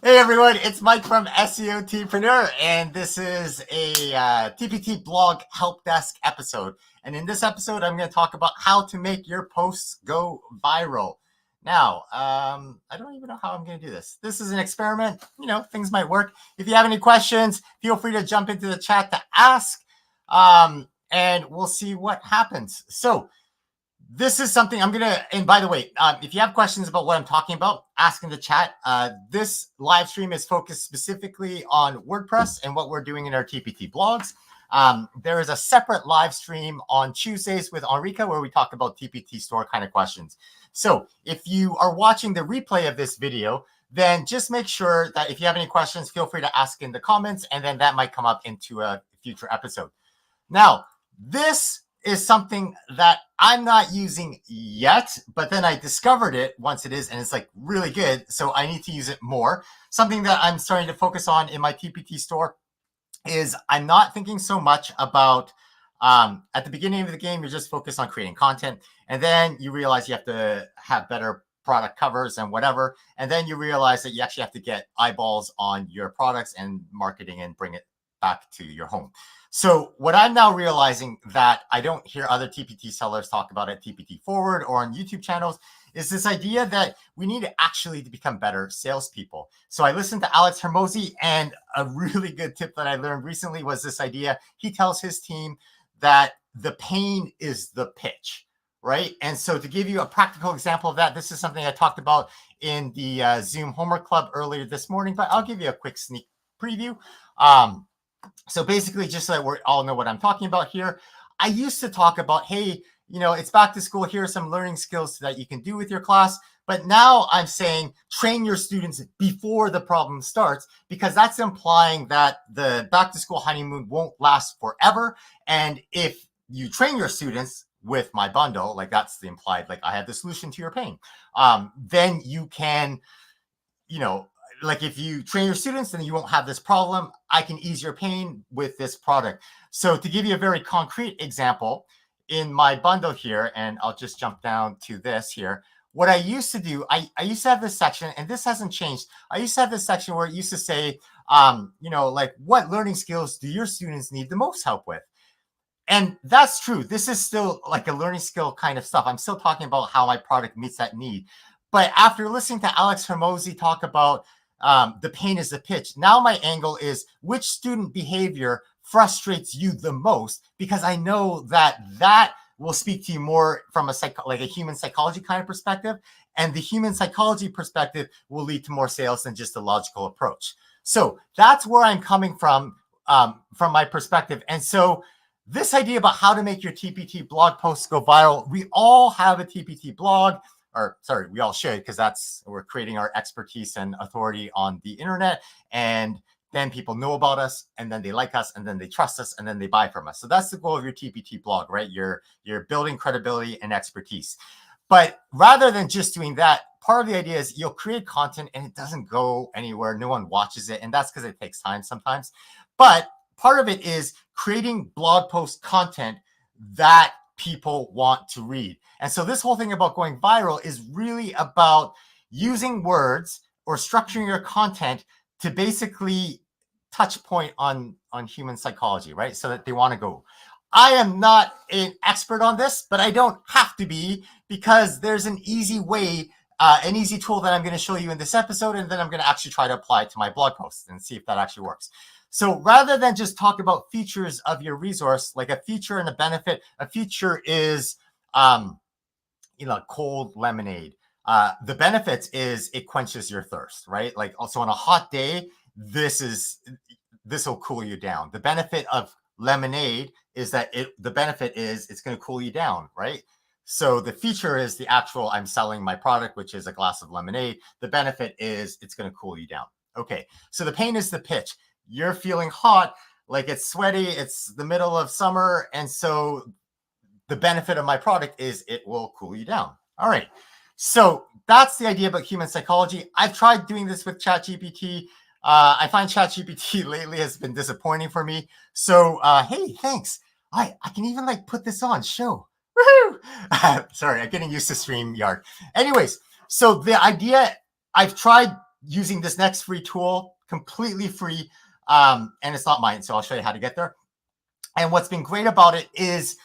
Hey everyone, it's Mike from SEOTpreneur, and this is a TPT Blog Help Desk episode. And in this episode, I'm going to talk about how to make your posts go viral. Now, I don't even know how I'm going to do this. This is an experiment. You know, things might work. If you have any questions, feel free to jump into the chat to ask, and we'll see what happens. So, this is something I'm going to, and by the way, if you have questions about what I'm talking about, ask in the chat. This live stream is focused specifically on WordPress and what we're doing in our TPT blogs. There is a separate live stream on Tuesdays with Enrica where we talk about TPT store kind of questions. So if you are watching the replay of this video, then just make sure that if you have any questions, feel free to ask in the comments, and then that might come up into a future episode. Now, this is something that I'm not using yet, but then I discovered it once it is, and it's like really good. So I need to use it more. Something that I'm starting to focus on in my TPT store is I'm not thinking so much about, at the beginning of the game, you're just focused on creating content. And then you realize you have to have better product covers and whatever. And then you realize that you actually have to get eyeballs on your products and marketing and bring it back to your home. So what I'm now realizing that I don't hear other TPT sellers talk about at TPT Forward or on YouTube channels is this idea that we need to actually become better salespeople. So I listened to Alex Hermosi, and a really good tip that I learned recently was this idea. He tells his team that the pain is the pitch, right? And so to give you a practical example of that, this is something I talked about in the Zoom Homework Club earlier this morning, but I'll give you a quick sneak preview. So basically, just so that we all know what I'm talking about here, I used to talk about, hey, you know, it's back to school. Here are some learning skills that you can do with your class. But now I'm saying train your students before the problem starts, because that's implying that the back to school honeymoon won't last forever. And if you train your students with my bundle, like that's the implied, like I have the solution to your pain, then you can, you know, like if you train your students, then you won't have this problem. I can ease your pain with this product. So to give you a very concrete example, in my bundle here, and I'll just jump down to this here. What I used to do, I used to have this section, and this hasn't changed. I used to have this section where it used to say, you know, like what learning skills do your students need the most help with? And that's true. This is still like a learning skill kind of stuff. I'm still talking about how my product meets that need. But after listening to Alex Hermosi talk about the pain is the pitch, now my angle is which student behavior frustrates you the most, because I know that that will speak to you more from a like a human psychology kind of perspective, and the human psychology perspective will lead to more sales than just a logical approach. So that's where I'm coming from my perspective. And so this idea about how to make your TPT blog posts go viral, we all have a TPT blog. Or sorry, we all should, because we're creating our expertise and authority on the internet, and then people know about us, and then they like us, and then they trust us, and then they buy from us. So that's the goal of your TPT blog, right? You're building credibility and expertise. But rather than just doing that, part of the idea is you'll create content and it doesn't go anywhere. No one watches it, and that's because it takes time sometimes. But part of it is creating blog post content that people want to read. And so this whole thing about going viral is really about using words or structuring your content to basically touch point on human psychology, right? So that they want to go. I am not an expert on this, but I don't have to be, because there's an easy way, an easy tool that I'm going to show you in this episode, and then I'm going to actually try to apply it to my blog posts and see if that actually works. So rather than just talk about features of your resource, like a feature and a benefit, a feature is, you know, cold lemonade. The benefits is it quenches your thirst, right? Like also on a hot day, this will cool you down. The benefit of lemonade is that the benefit is it's going to cool you down, right? So the feature is the actual, I'm selling my product, which is a glass of lemonade. The benefit is it's going to cool you down. Okay, so the pain is the pitch. You're feeling hot, like it's sweaty, it's the middle of summer, and so the benefit of my product is it will cool you down. All right, so that's the idea about human psychology. I've tried doing this with ChatGPT. I find ChatGPT lately has been disappointing for me. So hey, thanks. I can even like put this on show. Woohoo! Sorry, I'm getting used to StreamYard. Anyways, so the idea, I've tried using this next free tool, completely free, and it's not mine, so I'll show you how to get there. And what's been great about it is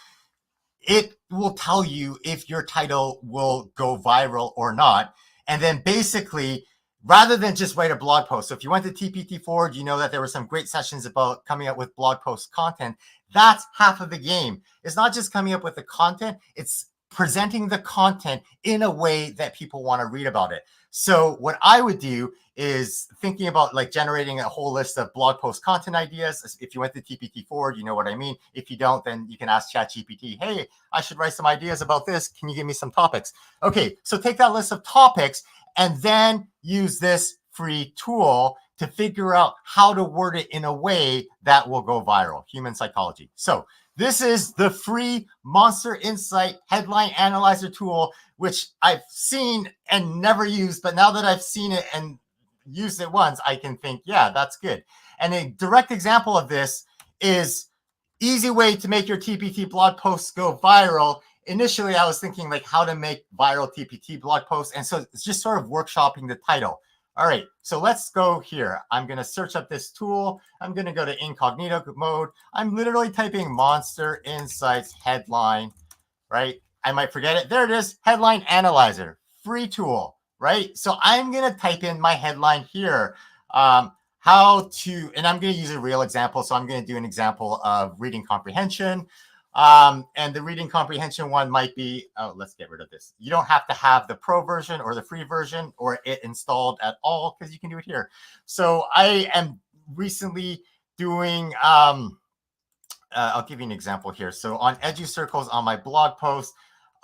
it will tell you if your title will go viral or not. And then basically, rather than just write a blog post. So if you went to TPT Forward, you know that there were some great sessions about coming up with blog post content. That's half of the game. It's not just coming up with the content, it's presenting the content in a way that people want to read about it. So what I would do is thinking about like generating a whole list of blog post content ideas. If you went to TPT Forward, you know what I mean. If you don't, then you can ask ChatGPT, hey, I should write some ideas about this. Can you give me some topics? Okay, so take that list of topics and then use this free tool to figure out how to word it in a way that will go viral. Human psychology. So this is the free Monster Insight headline analyzer tool, which I've seen and never used. But now that I've seen it and used it once, I can think, yeah, that's good. And a direct example of this is easy way to make your TPT blog posts go viral. Initially, I was thinking like how to make viral TPT blog posts. And so it's just sort of workshopping the title. All right, so let's go here. I'm going to search up this tool. I'm going to go to incognito mode. I'm literally typing Monster Insights headline, right? I might forget it. There it is, headline analyzer, free tool, right? So I'm going to type in my headline here. And I'm going to use a real example. So I'm going to do an example of reading comprehension. And the reading comprehension one might be, let's get rid of this. You don't have to have the pro version or the free version or it installed at all because you can do it here. So I am recently doing, I'll give you an example here. So on EduCircles on my blog post,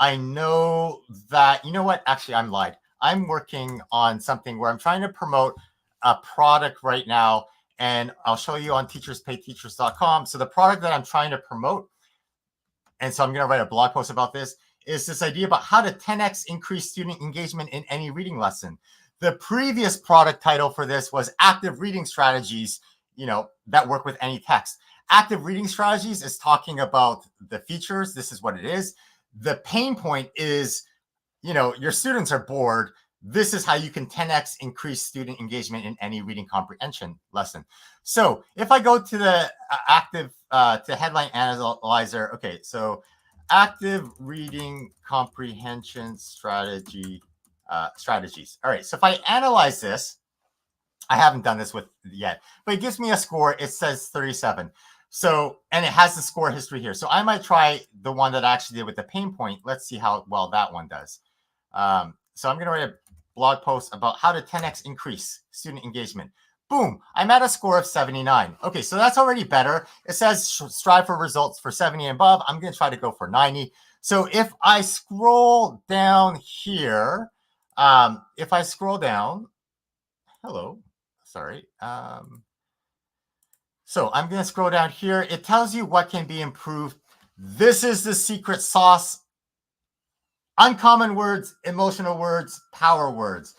I know that, you know what? Actually, I'm lied. I'm working on something where I'm trying to promote a product right now, and I'll show you on teacherspayteachers.com. So the product that I'm trying to promote, and so I'm going to write a blog post about this, is this idea about how to 10x increase student engagement in any reading lesson. The previous product title for this was Active Reading Strategies, that work with any text. Active Reading Strategies is talking about the features. This is what it is. The pain point is, your students are bored. This is how you can 10x increase student engagement in any reading comprehension lesson. So if I go to the to headline analyzer, okay, so active reading comprehension strategies. All right, so if I analyze this, I haven't done this with yet, but it gives me a score. It says 37. So, and it has the score history here. So I might try the one that I actually did with the pain point. Let's see how well that one does. So I'm going to write a blog post about how to 10x increase student engagement. Boom, I'm at a score of 79. Okay, so that's already better. It says strive for results for 70 and above. I'm going to try to go for 90. So if I scroll down here, if I scroll down, sorry. So I'm going to scroll down here. It tells you what can be improved. This is the secret sauce. Uncommon words, emotional words, power words.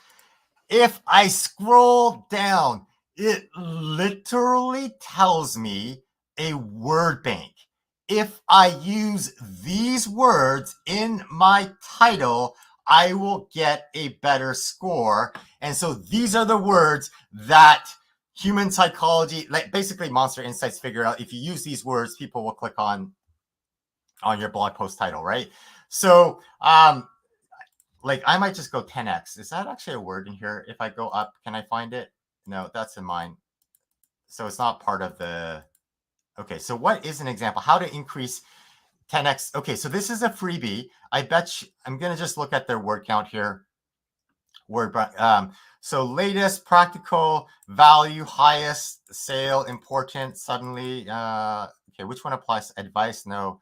If I scroll down, it literally tells me a word bank. If I use these words in my title, I will get a better score. And so these are the words that human psychology, like basically Monster Insights, figure out. If you use these words, people will click on your blog post title, right? So, like I might just go 10x. Is that actually a word in here? If I go up, can I find it? No, that's in mine. So it's not part of the, okay. So what is an example? How to increase 10x. Okay, so this is a freebie. I bet I'm going to just look at their word count here. So latest, practical, value, highest, sale, important, suddenly. Okay, which one applies? Advice, no.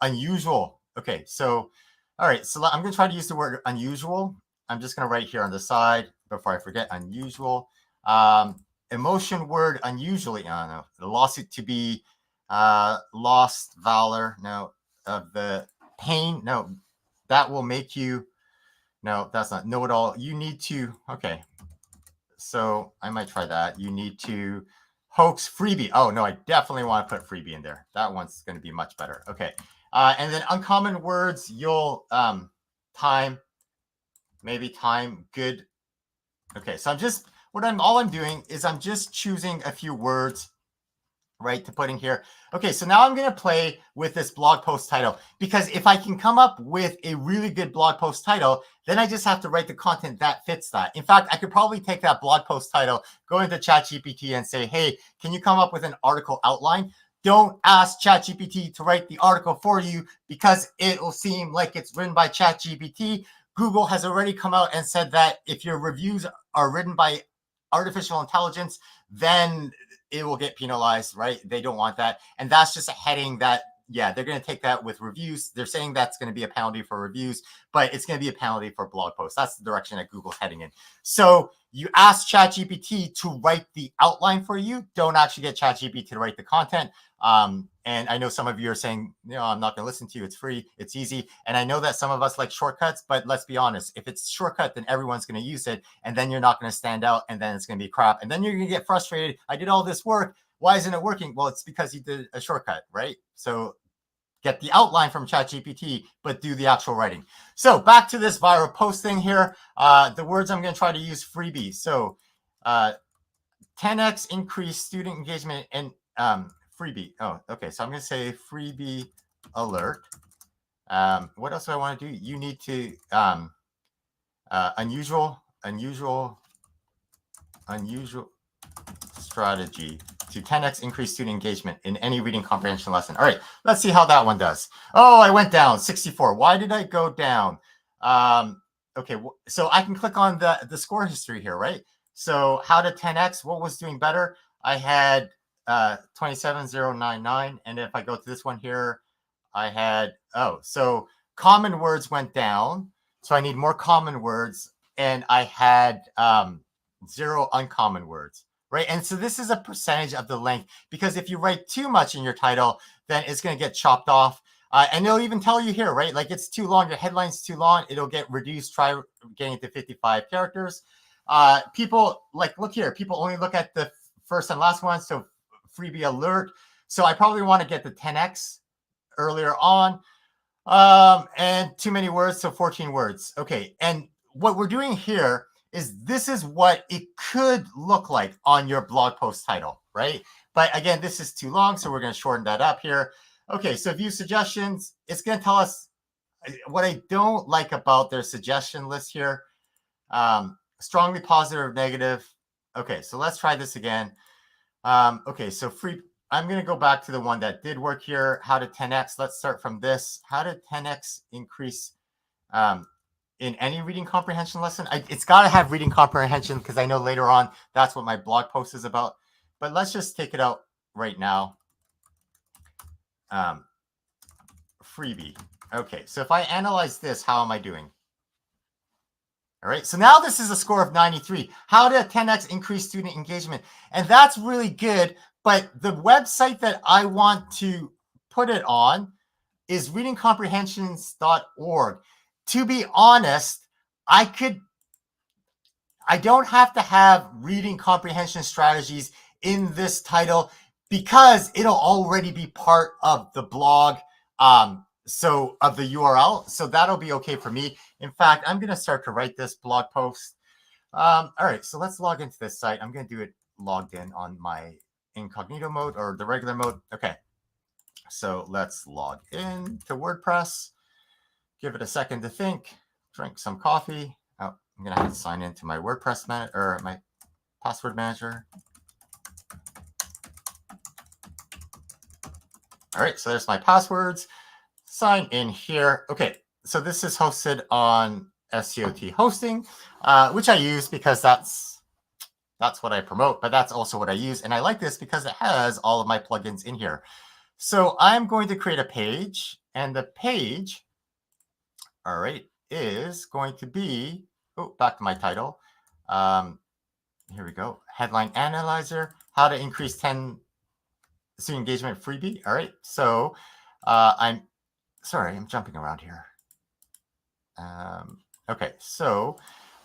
Unusual. Okay, so, all right. So I'm going to try to use the word unusual. I'm just going to write here on the side before I forget. Unusual. Emotion word, unusually. No. The lawsuit to be lost, valor. No. The pain. No. That will make you. No, that's not know it all. You need to, okay. So I might try that. You need to hoax freebie. Oh, no, I definitely want to put freebie in there. That one's going to be much better. Okay. And then uncommon words, you'll time, maybe time, good, Okay, so all I'm doing is I'm just choosing a few words, right, to put in here. Okay, so now I'm going to play with this blog post title, because if I can come up with a really good blog post title, then I just have to write the content that fits that. In fact, I could probably take that blog post title, go into ChatGPT and say, hey, can you come up with an article outline? Don't ask ChatGPT to write the article for you, because it will seem like it's written by ChatGPT. Google has already come out and said that if your reviews are written by artificial intelligence, then it will get penalized, right? They don't want that. And that's just a heading that, yeah, they're going to take that with reviews. They're saying that's going to be a penalty for reviews, but it's going to be a penalty for blog posts. That's the direction that Google's heading in. So you ask ChatGPT to write the outline for you. Don't actually get ChatGPT to write the content. And I know some of you are saying, I'm not going to listen to you. It's free. It's easy. And I know that some of us like shortcuts, but let's be honest. If it's shortcut, then everyone's going to use it. And then you're not going to stand out. And then it's going to be crap. And then you're going to get frustrated. I did all this work. Why isn't it working? Well, it's because you did a shortcut, right? So get the outline from ChatGPT, but do the actual writing. So back to this viral post thing here. The words I'm going to try to use: freebie. So 10x increase student engagement and freebie. Oh, okay. So I'm going to say freebie alert. What else do I want to do? You need to unusual strategy to 10x increase student engagement in any reading comprehension lesson. All right, let's see how that one does. Oh, I went down 64. Why did I go down? Okay, so I can click on the score history here, right? So how to 10x, what was doing better? I had 27099, and if I go to this one here, I had, so common words went down, so I need more common words, and I had 0 uncommon words, right? And so this is a percentage of the length, because if you write too much in your title, then it's going to get chopped off. And it'll even tell you here, right? Like, it's too long, your headline's too long, it'll get reduced. Try getting it to 55 characters. People, like, look here, people only look at the first and last one, so freebie alert. So I probably want to get the 10x earlier on. And too many words, so 14 words. Okay, and what we're doing here is this is what it could look like on your blog post title, right? But again, this is too long, so we're going to shorten that up here. Okay, so view suggestions. It's going to tell us what I don't like about their suggestion list here. Strongly positive or negative. Okay, so let's try this again. Okay, so I'm going to go back to the one that did work here. How to 10x. Let's start from this. How to 10x increase in any reading comprehension lesson. It's got to have reading comprehension, because I know later on that's what my blog post is about. But let's just take it out right now. Freebie. Okay, so if I analyze this, how am I doing? All right, so now this is a score of 93. How to 10x increase student engagement. And that's really good. But the website that I want to put it on is readingcomprehensions.org. To be honest, I don't have to have reading comprehension strategies in this title, because it'll already be part of the blog, so of the URL. So that'll be okay for me. In fact, I'm going to start to write this blog post. All right, so let's log into this site. I'm going to do it logged in on my incognito mode, or the regular mode. Okay, so let's log in to WordPress. Give it a second to think. Drink some coffee. Oh, I'm going to have to sign into my WordPress or my password manager. All right, so there's my passwords. Sign in here. Okay, so this is hosted on SEOT hosting, which I use because that's what I promote, but that's also what I use. And I like this because it has all of my plugins in here. So I'm going to create a page, and the page, all right, is going to be, back to my title. Here we go. Headline analyzer, how to increase 10 student engagement freebie. All right, so I'm jumping around here. Okay, so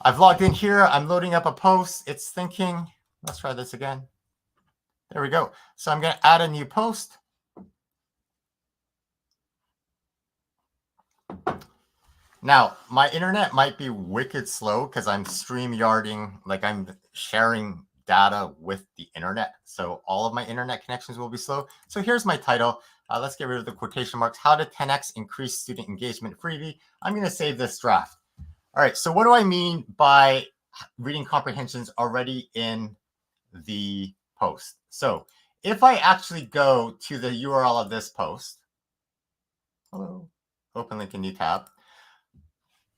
I've logged in here. I'm loading up a post. It's thinking. Let's try this again. There we go. So I'm going to add a new post. Now, my internet might be wicked slow because I'm StreamYarding, like I'm sharing data with the internet. So all of my internet connections will be slow. So here's my title. Let's get rid of the quotation marks. How to 10x increase student engagement freebie. I'm going to save this draft. All right. So what do I mean by reading comprehensions already in the post? So if I actually go to the URL of this post, hello, open link in new tab.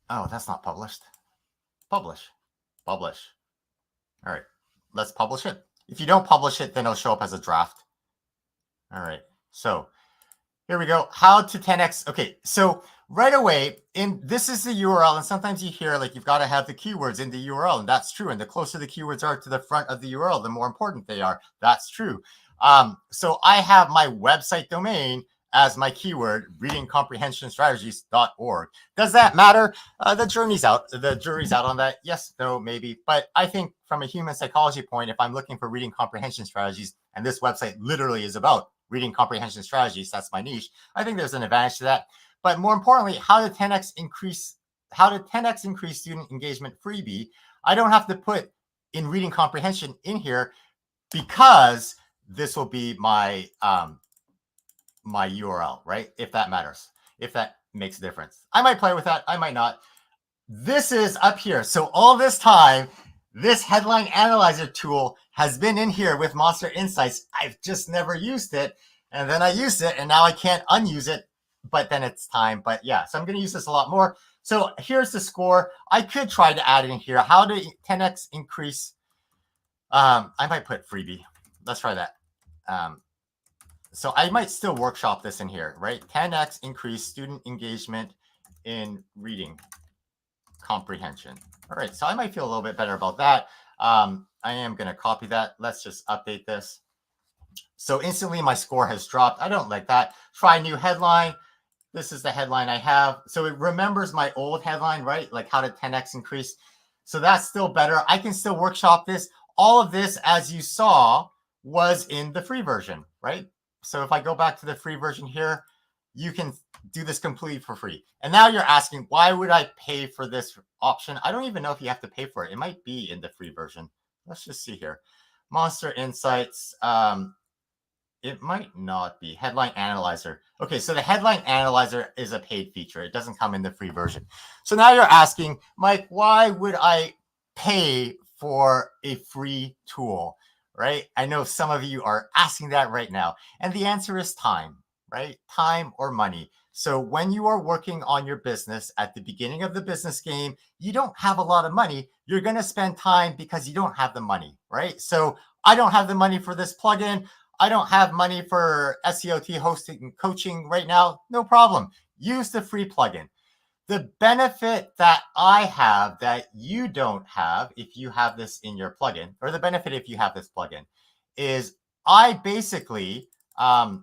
Oh, that's not published. Publish. Publish. All right. Let's publish it. If you don't publish it, then it'll show up as a draft. All right. So here we go. How to 10x. Okay. So right away, this is the URL. And sometimes you hear like you've got to have the keywords in the URL. And that's true. And the closer the keywords are to the front of the URL, the more important they are. That's true. So I have my website domain as my keyword, readingcomprehensionstrategies.org. Does that matter? The jury's out. The jury's out on that. Yes, no, maybe. But I think from a human psychology point, if I'm looking for reading comprehension strategies, and this website literally is about reading comprehension strategies, that's my niche, I think there's an advantage to that. But more importantly, how to 10x increase student engagement freebie. I don't have to put in reading comprehension in here because this will be my my URL, right? If that matters, if that makes a difference. I might play with that. I might not. This is up here. So all this time, this headline analyzer tool has been in here with Monster Insights. I've just never used it. And then I used it and now I can't unuse it, but then it's time. But yeah, so I'm going to use this a lot more. So here's the score. I could try to add it in here. How to 10x increase. I might put freebie. Let's try that. So I might still workshop this in here, right? 10x increase student engagement in reading comprehension. All right, so I might feel a little bit better about that. I am going to copy that. Let's just update this. So instantly my score has dropped. I don't like that. Try new headline. This is the headline I have. So it remembers my old headline, right? Like how to 10x increase. So that's still better. I can still workshop this. All of this, as you saw, was in the free version, right? So if I go back to the free version here, you can do this completely for free. And now you're asking, why would I pay for this option? I don't even know if you have to pay for it. It might be in the free version. Let's just see here. Monster Insights. It might not be. Headline Analyzer. Okay, so the Headline Analyzer is a paid feature. It doesn't come in the free version. So now you're asking, Mike, why would I pay for a free tool? Right? I know some of you are asking that right now. And the answer is time, right? Time or money. So when you are working on your business at the beginning of the business game, you don't have a lot of money. You're going to spend time because you don't have the money, right? So I don't have the money for this plugin. I don't have money for SEOT hosting and coaching right now. No problem. Use the free plugin. The benefit that I have that you don't have if you have this in your plugin, or the benefit if you have this plugin, is I basically, no,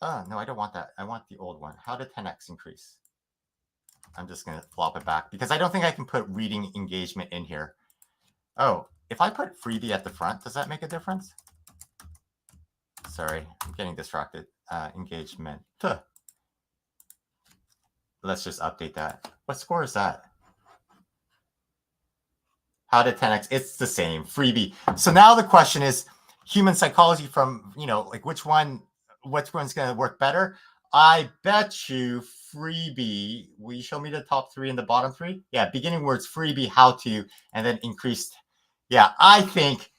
I don't want that. I want the old one. How to 10x increase. I'm just going to flop it back because I don't think I can put reading engagement in here. Oh, if I put freebie at the front, does that make a difference? Sorry, I'm getting distracted. Engagement. Huh. Let's just update that. What score is that? How to 10x? It's the same. Freebie. So now the question is human psychology from, like which one's going to work better? I bet you freebie. Will you show me the top three and the bottom three? Yeah, beginning words, freebie, how to, and then increased. Yeah, I think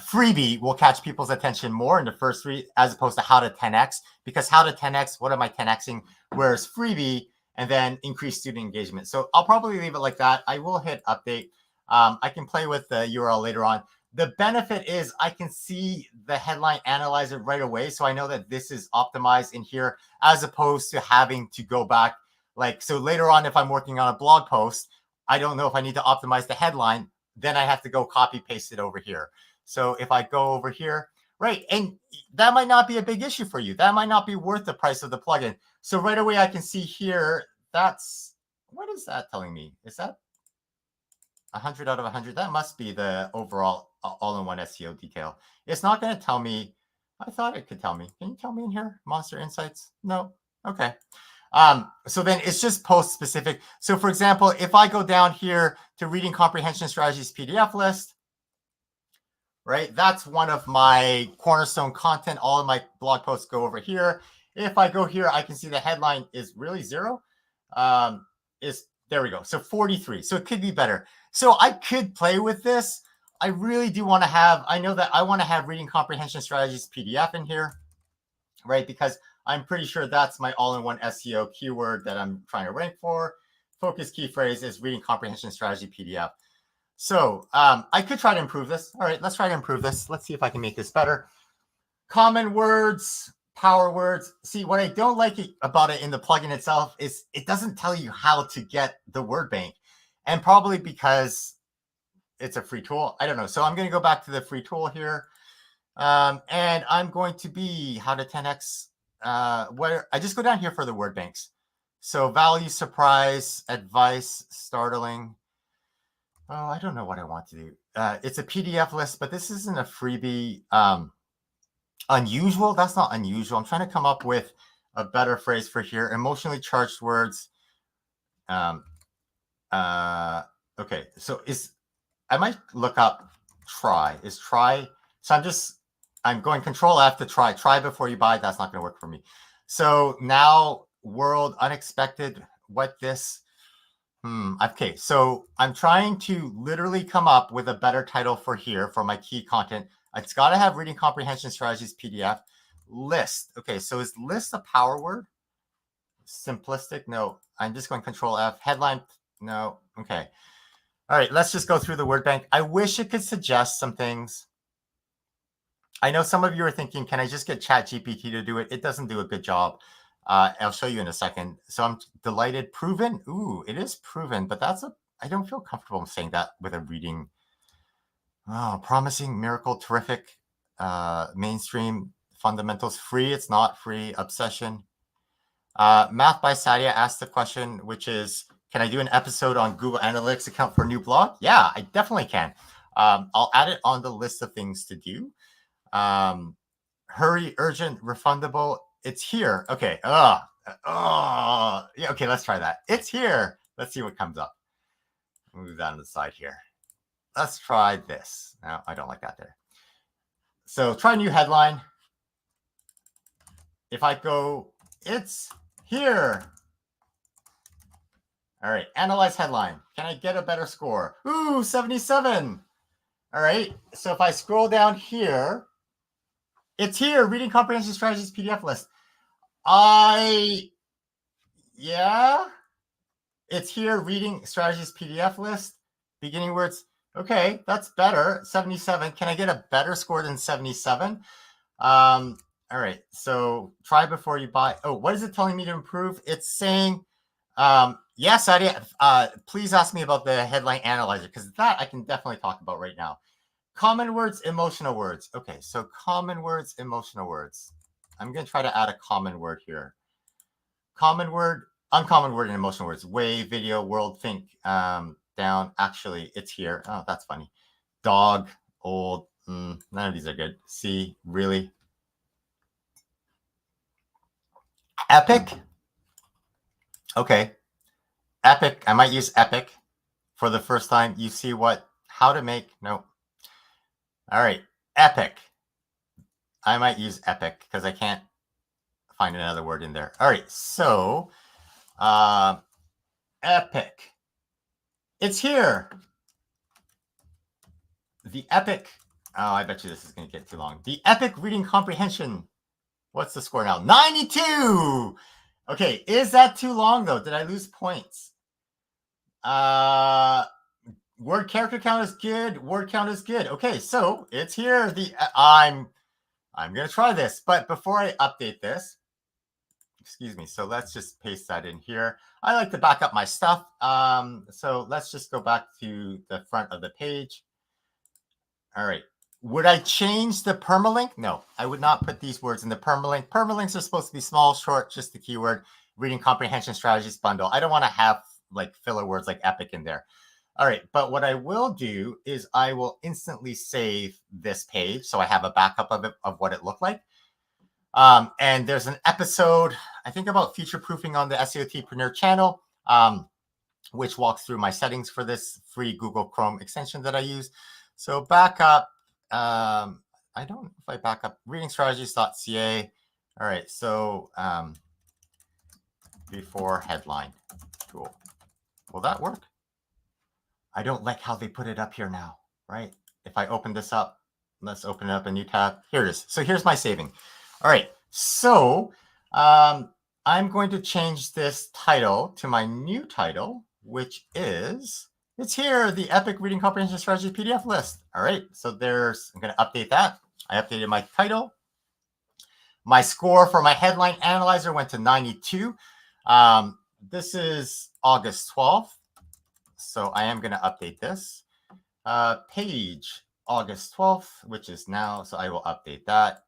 freebie will catch people's attention more in the first three as opposed to how to 10x, because how to 10x, what am I 10xing? Whereas freebie and then increase student engagement. So I'll probably leave it like that. I will hit update. I can play with the URL later on. The benefit is I can see the headline analyzer right away. So I know that this is optimized in here as opposed to having to go back. So later on, if I'm working on a blog post, I don't know if I need to optimize the headline. Then I have to go copy paste it over here. So if I go over here, right, and that might not be a big issue for you. That might not be worth the price of the plugin. So right away, I can see here, what is that telling me? Is that 100 out of 100? That must be the overall all-in-one SEO detail. It's not going to tell me. I thought it could tell me. Can you tell me in here? Monster Insights? No. Okay. So then it's just post specific. So for example, if I go down here to reading comprehension strategies PDF list, right? That's one of my cornerstone content. All of my blog posts go over here. If I go here, I can see the headline is really 0. There we go. So 43. So it could be better. So I could play with this. I really do want to have, I know that I want to have reading comprehension strategies PDF in here, right? Because I'm pretty sure that's my all-in-one SEO keyword that I'm trying to rank for. Focus key phrase is reading comprehension strategy PDF. So I could try to improve this. All right, let's try to improve this. Let's see if I can make this better. Common words, power words. See, what I don't like about it in the plugin itself is it doesn't tell you how to get the word bank. And probably because it's a free tool. I don't know. So I'm going to go back to the free tool here. And I'm going to be how to 10x. Where I just go down here for the word banks. So value, surprise, advice, startling. Oh, I don't know what I want to do. It's a PDF list, but this isn't a freebie. Unusual. That's not unusual. I'm trying to come up with a better phrase for here. Emotionally charged words. Okay. So I might look up try. Is try. So I'm going Control F to try. Try before you buy. That's not going to work for me. So now world unexpected. What this? Okay. So I'm trying to literally come up with a better title for here for my key content. It's got to have reading comprehension strategies PDF list. Okay. So is list a power word? Simplistic? No. I'm just going Control F. Headline? No. Okay. All right. Let's just go through the word bank. I wish it could suggest some things. I know some of you are thinking, can I just get ChatGPT to do it? It doesn't do a good job. I'll show you in a second. So I'm delighted. Proven. Ooh, it is proven, but I don't feel comfortable saying that with a reading. Oh, promising, miracle, terrific, mainstream, fundamentals, free. It's not free. Obsession. Math by Sadia asked the question, which is, can I do an episode on Google Analytics account for a new blog? Yeah, I definitely can. I'll add it on the list of things to do. Hurry, urgent, refundable. It's here. Okay. Yeah. Okay. Let's try that. It's here. Let's see what comes up. Move that on the side here. Let's try this. No, I don't like that there. So try new headline. If I go, it's here. All right. Analyze headline. Can I get a better score? Ooh, 77. All right. So if I scroll down here, it's here. Reading comprehension strategies PDF list. Yeah. It's here. Reading strategies PDF list. Beginning words. Okay, that's better. 77. Can I get a better score than 77? All right. So try before you buy. Oh, what is it telling me to improve? It's saying, yes, please ask me about the headline analyzer, because that I can definitely talk about right now. Common words, emotional words. Okay, so common words, emotional words. I'm going to try to add a common word here. Common word, uncommon word, and emotional words. Way, video, world, think, down. Actually, it's here. Oh, that's funny. Dog, old. None of these are good. See, really. Epic. Okay. Epic. I might use epic for the first time. You see how to make. No. All right. Epic. I might use epic because I can't find another word in there. All right. So, epic. It's here. The epic. Oh, I bet you this is going to get too long. The epic reading comprehension. What's the score now? 92. Okay. Is that too long though? Did I lose points? Word character count is good. Word count is good. Okay, so it's here. I'm going to try this, but before I update this, excuse me. So let's just paste that in here. I like to back up my stuff. So let's just go back to the front of the page. All right. Would I change the permalink? No, I would not put these words in the permalink. Permalinks are supposed to be small, short, just the keyword, reading comprehension strategies bundle. I don't want to have like filler words like epic in there. All right, but what I will do is I will instantly save this page so I have a backup of it, of what it looked like. And there's an episode, I think, about future proofing on the SEOTpreneur channel, which walks through my settings for this free Google Chrome extension that I use. So back up. I don't know if I back up readingstrategies.ca. All right, so before headline tool. Will that work? I don't like how they put it up here now, right? If I open this up, let's open up a new tab. Here it is. So here's my saving. All right, so I'm going to change this title to my new title, which is, it's here, the Epic Reading Comprehension Strategy PDF list. All right, so I'm going to update that. I updated my title. My score for my headline analyzer went to 92. This is August 12th. So I am going to update this. Page August 12th, which is now. So I will update that.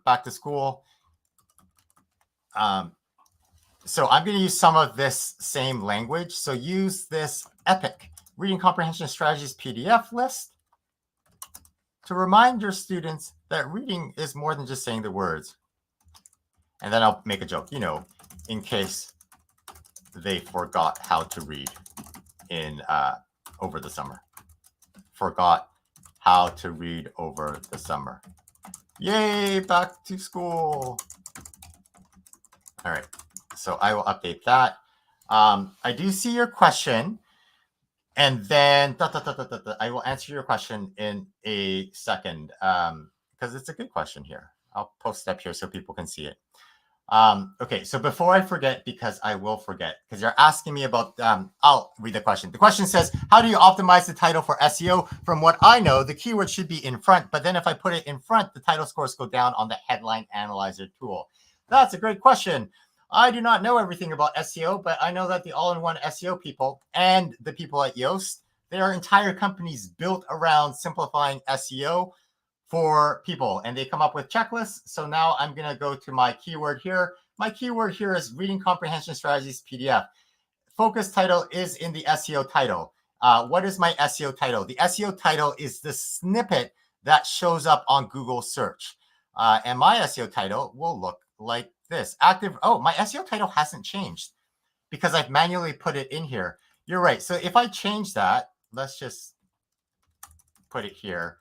Back to school. So I'm going to use some of this same language. So use this Epic Reading Comprehension Strategies PDF list to remind your students that reading is more than just saying the words. And then I'll make a joke, you know, in case they forgot how to read in over the summer. Forgot how to read over the summer. Yay, back to school. All right, so I will update that. I do see your question. And then I will answer your question in a second because it's a good question here. I'll post it up here so people can see it. Okay, so before I forget, because I will forget, because you're asking me about, I'll read the question. The question says, how do you optimize the title for SEO? From what I know, the keyword should be in front, but then if I put it in front, the title scores go down on the headline analyzer tool. That's a great question. I do not know everything about SEO, but I know that the all-in-one SEO people and the people at Yoast, there are entire companies built around simplifying SEO for people, and they come up with checklists. So now I'm going to go to my keyword here. My keyword here is Reading Comprehension Strategies PDF. Focus title is in the SEO title. What is my SEO title? The SEO title is the snippet that shows up on Google search. And my SEO title will look like this. Active. Oh, my SEO title hasn't changed because I've manually put it in here. You're right. So if I change that, let's just put it here.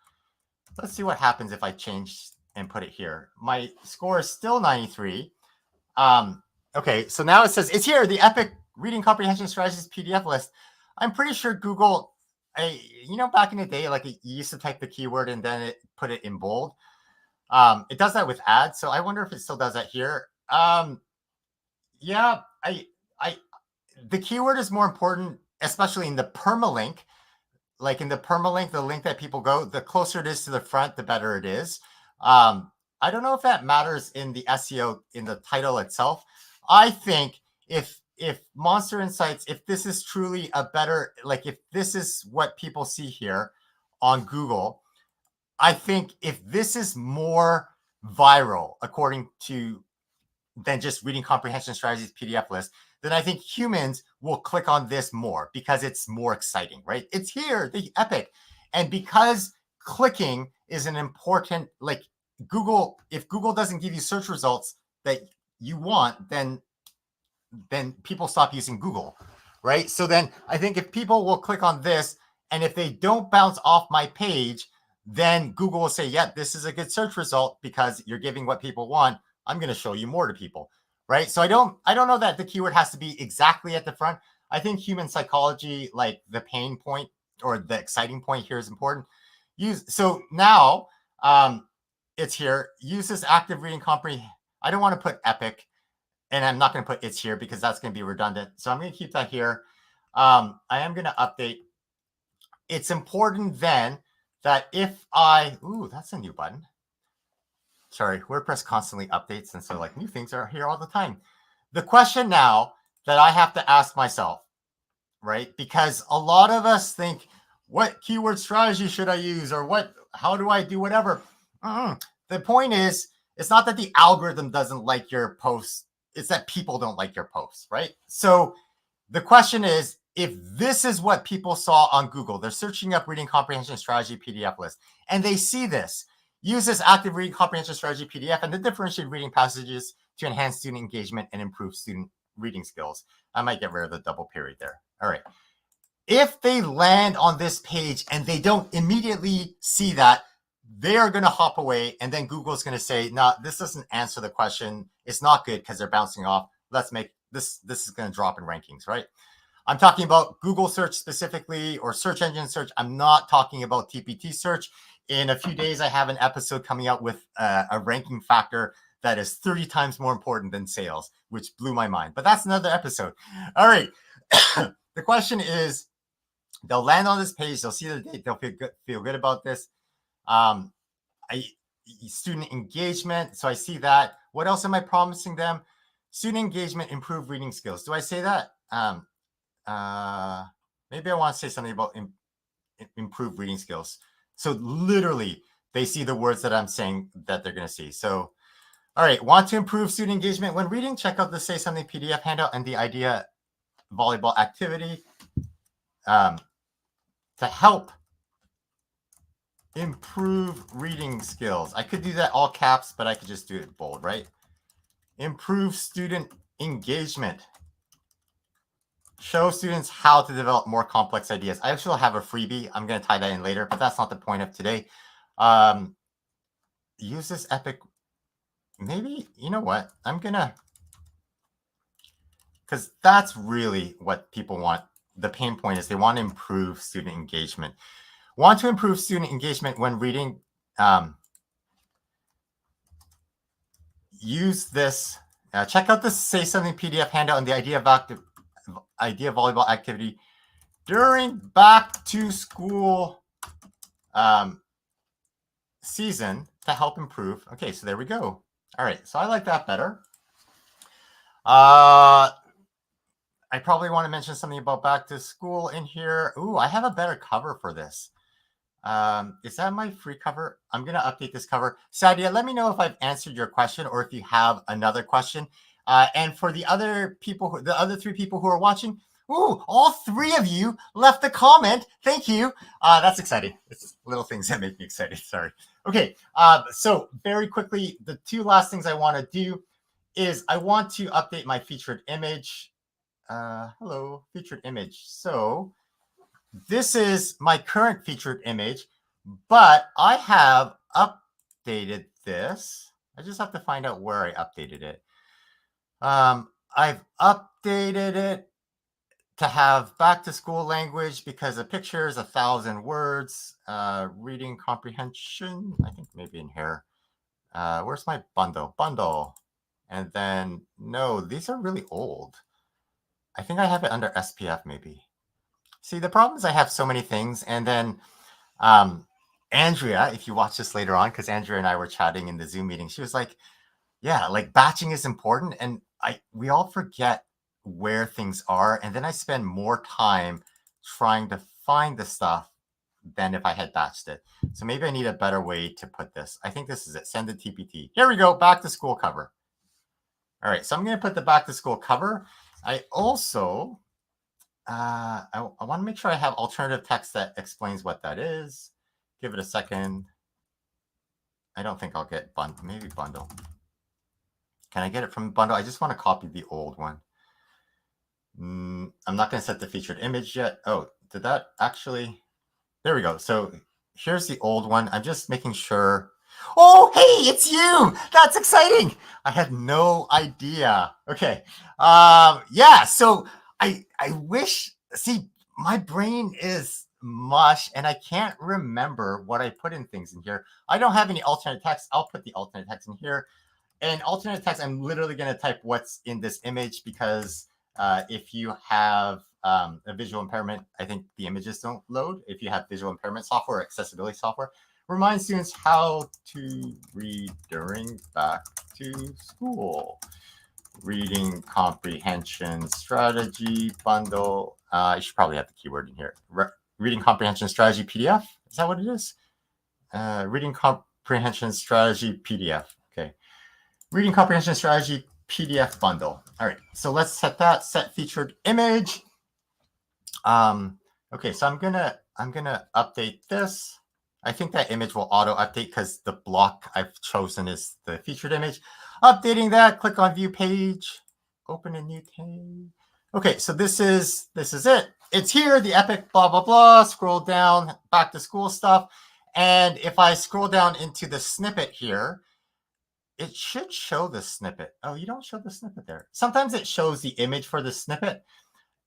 Let's see what happens if I change and put it here. My score is still 93. Okay, so now it says it's here, the Epic Reading Comprehension Strategies PDF list. I'm pretty sure Google, you know, back in the day, like you used to type the keyword and then it put it in bold. It does that with ads, so I wonder if it still does that here. Yeah, the keyword is more important, especially in the permalink. Like in the permalink, the link that people go, the closer it is to the front, the better it is. I don't know if that matters in the SEO, in the title itself. I think if Monster Insights, if this is truly a better, like if this is what people see here on Google, I think if this is more viral, according to than just Reading Comprehension Strategies PDF list, then I think humans will click on this more because it's more exciting, right? It's here, the Epic. And because clicking is an important, like Google, if Google doesn't give you search results that you want, then people stop using Google, right? So then I think if people will click on this, and if they don't bounce off my page, then Google will say, yeah, this is a good search result because you're giving what people want. I'm going to show you more to people, right? So I don't know that the keyword has to be exactly at the front. I think human psychology, like the pain point or the exciting point here is important. So now it's here. Use this active reading comprehend. I don't want to put Epic, and I'm not going to put it's here because that's going to be redundant. So I'm going to keep that here. I am going to update. It's important then that if that's a new button. Sorry, WordPress constantly updates, and so like new things are here all the time. The question now that I have to ask myself, right? Because a lot of us think, what keyword strategy should I use, or how do I do whatever? The point is, it's not that the algorithm doesn't like your posts, it's that people don't like your posts, right? So the question is, if this is what people saw on Google, they're searching up Reading Comprehension Strategy PDF list, and they see this, Use this active reading comprehension strategy PDF and the differentiated reading passages to enhance student engagement and improve student reading skills. I might get rid of the double period there. All right. If they land on this page and they don't immediately see that, they are going to hop away, and then Google's going to say, no, this doesn't answer the question. It's not good because they're bouncing off. Let's make this is going to drop in rankings, right? I'm talking about Google search specifically, or search engine search. I'm not talking about TPT search. In a few days, I have an episode coming out with a ranking factor that is 30 times more important than sales, which blew my mind. But that's another episode. All right. The question is, they'll land on this page. They'll see the date. They'll feel good about this. Student engagement. So I see that. What else am I promising them? Student engagement, improve reading skills. Do I say that? Maybe I want to say something about improve reading skills. So literally, they see the words that I'm saying that they're going to see. So, all right, want to improve student engagement when reading? Check out the Say Something PDF handout and the idea volleyball activity to help improve reading skills. I could do that all caps, but I could just do it bold, right? Improve student engagement. Show students how to develop more complex ideas. I actually have a freebie. I'm going to tie that in later, but that's not the point of today. Use this epic. Maybe, you know what? I'm going to, because that's really what people want. The pain point is they want to improve student engagement. Want to improve student engagement when reading? Use this. Check out the Say Something PDF handout and the idea volleyball activity during back to school season to help improve. Okay, so there we go. All right, so I like that better. I probably want to mention something about back to school in here. Ooh, I have a better cover for this. Is that my free cover? I'm going to update this cover. Sadia, let me know if I've answered your question or if you have another question. And for the other people, the other 3 people who are watching, ooh, all 3 of you left a comment. Thank you. That's exciting. It's little things that make me excited. Sorry. Okay. So very quickly, the 2 last things I want to do is I want to update my featured image. Hello, featured image. So this is my current featured image, but I have updated this. I just have to find out where I updated it. I've updated it to have back to school language because a picture is 1,000 words. Reading comprehension, I think maybe in here. Where's my bundle? And then, no, these are really old. I think I have it under SPF maybe. See, the problem is I have so many things. And then Andrea, if you watch this later on, because Andrea and I were chatting in the Zoom meeting, she was like, yeah, like batching is important. And we all forget where things are. And then I spend more time trying to find the stuff than if I had batched it. So maybe I need a better way to put this. I think this is it. Send the TPT. Here we go. Back to school cover. All right. So I'm going to put the back to school cover. I also... I want to make sure I have alternative text that explains what that is. Give it a second. I don't think I'll get bundle. Maybe bundle. Can I get it from bundle? I just want to copy the old one. I'm not going to set the featured image yet. Oh, did that actually? There we go. So here's the old one. I'm just making sure. Oh, hey, it's you. That's exciting. I had no idea. Okay. Yeah. So I wish, see, my brain is mush and I can't remember what I put in things in here. I don't have any alternate text. I'll put the alternate text in here. And alternate text, I'm literally going to type what's in this image because if you have a visual impairment, I think the images don't load. If you have visual impairment software or accessibility software, remind students how to read during back to school. Reading comprehension strategy bundle. I should probably have the keyword in here. Reading comprehension strategy PDF. Is that what it is? Reading comprehension strategy PDF. Okay. Reading comprehension strategy PDF bundle. All right. So let's set that. Set featured image. Okay. So I'm gonna update this. I think that image will auto update because the block I've chosen is the featured image. Updating that, click on view page, open a new tab. Okay, so this is it. It's here, the epic blah, blah, blah. Scroll down, back to school stuff. And if I scroll down into the snippet here, it should show the snippet. Oh, you don't show the snippet there. Sometimes it shows the image for the snippet,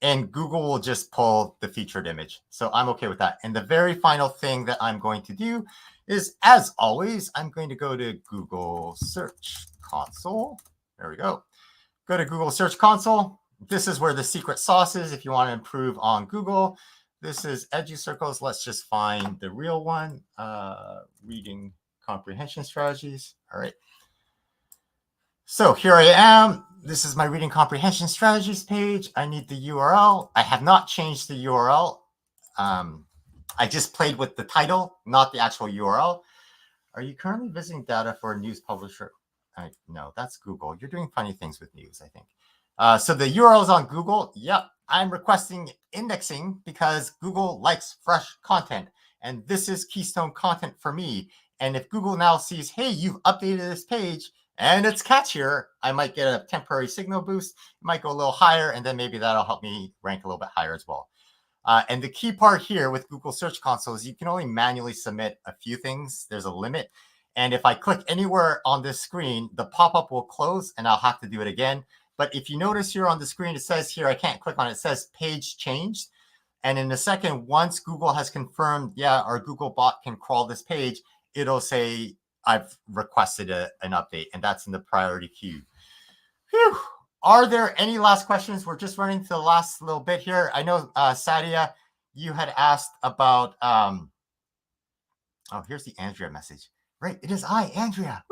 and Google will just pull the featured image. So I'm okay with that. And the very final thing that I'm going to do is, as always, I'm going to go to Google Search Console. There we go. Go to Google Search Console. This is where the secret sauce is if you want to improve on Google. This is EduCircles. Let's just find the real one. Reading comprehension strategies. All right. So here I am. This is my reading comprehension strategies page. I need the URL. I have not changed the URL. I just played with the title, not the actual URL. Are you currently visiting data for a news publisher? No, that's Google. You're doing funny things with news, I think. So the URL is on Google. Yep, I'm requesting indexing because Google likes fresh content. And this is keystone content for me. And if Google now sees, hey, you've updated this page, and it's catchier, I might get a temporary signal boost. It might go a little higher, and then maybe that'll help me rank a little bit higher as well. And the key part here with Google Search Console is you can only manually submit a few things. There's a limit. And if I click anywhere on this screen, the pop-up will close, and I'll have to do it again. But if you notice here on the screen, it says here, I can't click on it. It says page changed. And in a second, once Google has confirmed, yeah, our Google bot can crawl this page, it'll say, I've requested an update, and that's in the priority queue. Whew. Are there any last questions? We're just running to the last little bit here. I know, Sadia, you had asked about, oh, here's the Andrea message. Right, it is I, Andrea.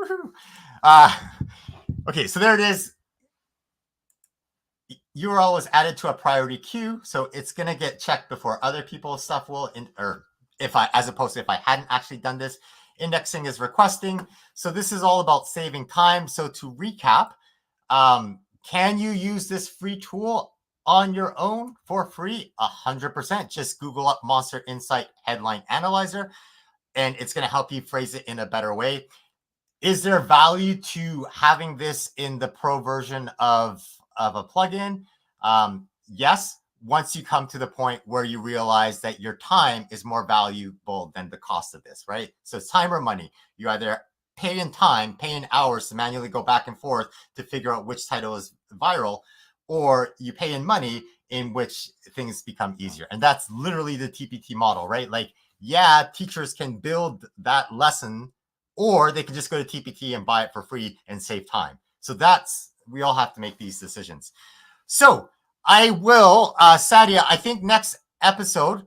Okay, so there it is. URL was added to a priority queue, so it's going to get checked before other people's stuff will, as opposed to if I hadn't actually done this. Indexing is requesting. So this is all about saving time. So to recap, can you use this free tool on your own for free? 100%. Just Google up Monster Insight Headline Analyzer, and it's going to help you phrase it in a better way. Is there value to having this in the pro version of a plugin? Yes. Once you come to the point where you realize that your time is more valuable than the cost of this, right? So it's time or money. You either pay in time, pay in hours to manually go back and forth to figure out which title is viral, or you pay in money in which things become easier. And that's literally the TPT model, right? Like, yeah, teachers can build that lesson, or they can just go to TPT and buy it for free and save time. So we all have to make these decisions. So I will, Sadia, I think next episode,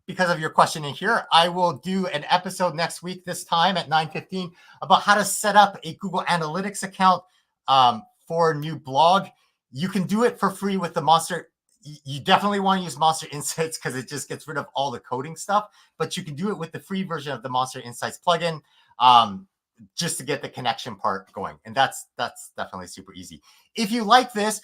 because of your question in here, I will do an episode next week, this time at 9:15, about how to set up a Google Analytics account for a new blog. You can do it for free with the Monster. You definitely want to use Monster Insights because it just gets rid of all the coding stuff, but you can do it with the free version of the Monster Insights plugin. Just to get the connection part going. And that's definitely super easy. If you like this,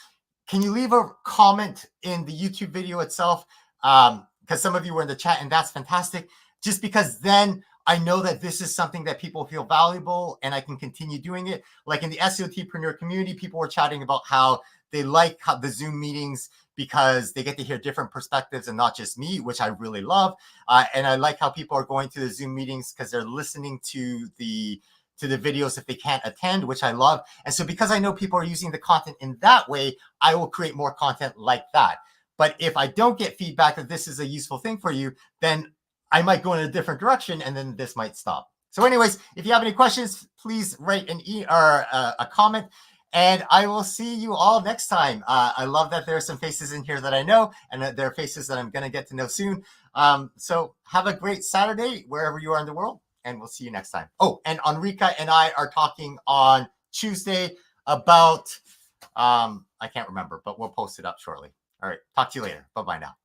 can you leave a comment in the YouTube video itself? Because some of you were in the chat, and that's fantastic. Just because then I know that this is something that people feel valuable, and I can continue doing it. Like in the SEOTpreneur community, people were chatting about how they like the Zoom meetings because they get to hear different perspectives and not just me, which I really love. And I like how people are going to the Zoom meetings because they're listening to the videos if they can't attend, which I love. And so because I know people are using the content in that way, I will create more content like that. But if I don't get feedback that this is a useful thing for you, then I might go in a different direction, and then this might stop. So anyways, if you have any questions, please write a comment, and I will see you all next time. I love that there are some faces in here that I know, and that there are faces that I'm going to get to know soon. So have a great Saturday wherever you are in the world, and we'll see you next time. Oh, and Enrica and I are talking on Tuesday about, I can't remember, but we'll post it up shortly. All right, talk to you later. Bye-bye now.